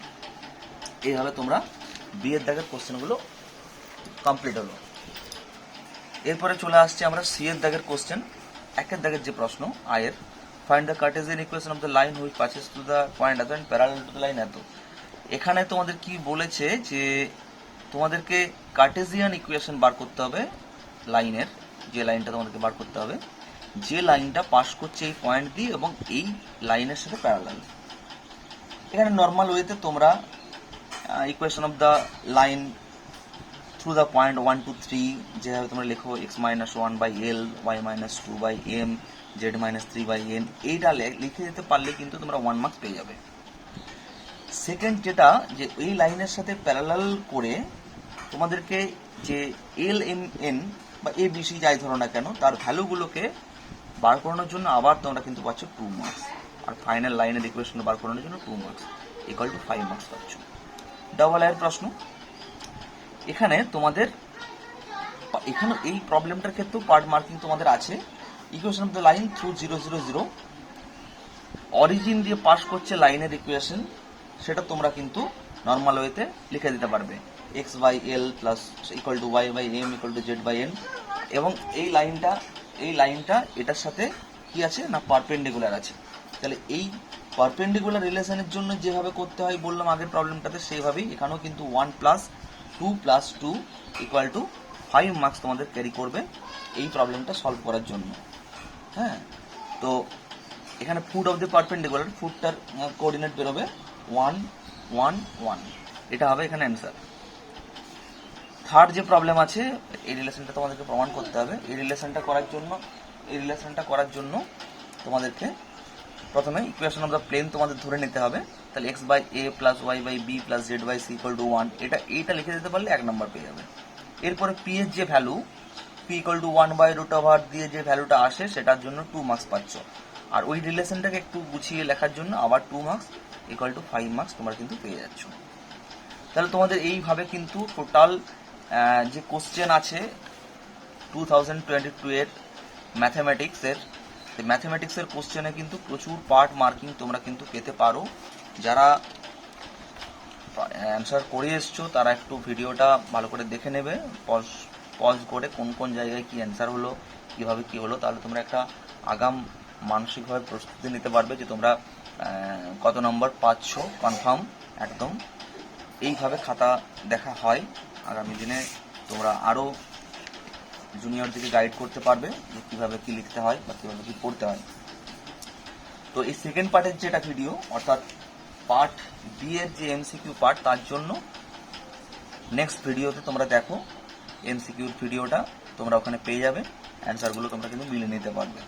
এইভাবে তোমরা বি এর দাগের কোশ্চেনগুলো কমপ্লিট হলো। এরপরে চলে আসছে আমরা সি এর দাগের কোশ্চেন। একের দাগের যে প্রশ্ন আয়ের, find the Cartesian equation of the line which passes to the point এত and parallel to the line এত। এখানে তোমাদের কি বলেছে যে তোমাদেরকে কার্টেসিয়ান ইকুয়েশন বার করতে হবে লাইনের, যে লাইনটা তোমাদেরকে বার করতে হবে, যে লাইনটা পাস করছে এই পয়েন্ট দিয়ে এবং এই লাইনের সাথে প্যারালাল। এখানে নর্মাল ওয়েতে তোমরা equation of the line through the point 1 2 3 যেভাবে তোমরা লেখো x minus 1 by L, y minus 2 by M, Z minus 3 by N, এইটা লিখে দিতে পারলে কিন্তু তোমরা 1 মার্কস পেয়ে যাবে। সেকেন্ড যেটা, যে এই লাইনের সাথে প্যারালাল করে তোমাদেরকে যে এল এম এন বা এ বি সি যাই ধরো না কেন তার ভ্যালুগুলোকে বার করানোর জন্য আবার তোমরা কিন্তু পাচ্ছ 2 মার্কস, আর ফাইনাল লাইনের ইকুয়েশন বার করানোর জন্য 2 মার্কস ইকুয়াল টু 5 মার্কস পাচ্ছ। ডাবল এর প্রশ্ন, এখানে তোমাদের এখানে এই প্রবলেমটার ক্ষেত্রেও পার্ট মার্কিং তোমাদের আছে। Equation of the line through 0 0 0, origin দিয়ে পাস করছে লাইনের ইকুয়েশন, সেটা তোমরা কিন্তু নর্মাল ওয়েতে লিখে দিতে পারবে X by L plus equal to Y by M equal to Z by N, এবং এই লাইনটা এটার সাথে কি আছে না পারপেন্ডিকুলার আছে। তাহলে এই পারপেন্ডিকুলার রিলেশনের জন্য যেভাবে করতে হয় বললাম আগের প্রবলেমটাতে, সেইভাবেই এখানেও কিন্তু 1 plus 2 plus 2 equal to 5 marks তোমাদের ক্যারি করবে এই প্রবলেমটা সলভ করার জন্য। হ্যাঁ, তো এখানে ফুট অফ দ্য পারপেন্ডিকুলার, ফুটটার কোঅর্ডিনেট বেরোবে 1 1 1, এটা হবে এখানে অ্যান্সার। থার্ড যে প্রবলেম আছে, এই রিলেশনটা তোমাদেরকে প্রমাণ করতে হবে। এই রিলেশনটা করার জন্য তোমাদেরকে প্রথমে ইকুয়েশন অফ দ্য প্লেন তোমাদের ধরে নিতে হবে। তাহলে X by A plus Y by B plus Z by C equal to 1, এইটা লিখে দিতে পারলে 1 নম্বর পেয়ে যাবে। এরপরে পি এর যে value, P equal to 1 by root over দিয়ে যে ভ্যালুটা আসে সেটার জন্য 2 মার্কস পাচ্ছ, আর ওই রিলেশনটাকে একটু গুছিয়ে লেখার জন্য আবার 2 মার্কস ইকুয়াল টু 5 মার্কস তোমরা কিন্তু পেয়ে যাচ্ছ। তাহলে তোমাদের এইভাবে কিন্তু টোটাল যে কোশ্চেন আছে 2022 এর ম্যাথমেটিক্সের কোশ্চেনে কিন্তু প্রচুর পার্ট মার্কিং তোমরা কিন্তু পেতে পারো। যারা অ্যান্সার করে এসছো তারা একটু ভিডিওটা ভালো করে দেখে নেবে, পজ করে কোন কোন জায়গায় কি অ্যান্সার হলো, কিভাবে কি হলো, তাহলে তোমরা একটা আগাম মানসিকভাবে প্রস্তুতি নিতে পারবে যে তোমরা কত নম্বর পাচ্ছ কনফার্ম একদম। এইভাবে খাতা দেখা হয়, আগামী দিনে তোমরা আরও জুনিয়রদেরকে গাইড করতে পারবে যে কীভাবে কী লিখতে হয় বা কীভাবে কী পড়তে হয়। তো এই সেকেন্ড পার্টের যেটা ভিডিও, অর্থাৎ পার্ট বি এর যে এমসিকিউ পার্ট, তার জন্য নেক্সট ভিডিওতে তোমরা দেখো এমসিকিউর ভিডিওটা তোমরা ওখানে পেয়ে যাবে, অ্যান্সারগুলো তোমরা কিন্তু মিলিয়ে নিতে পারবে।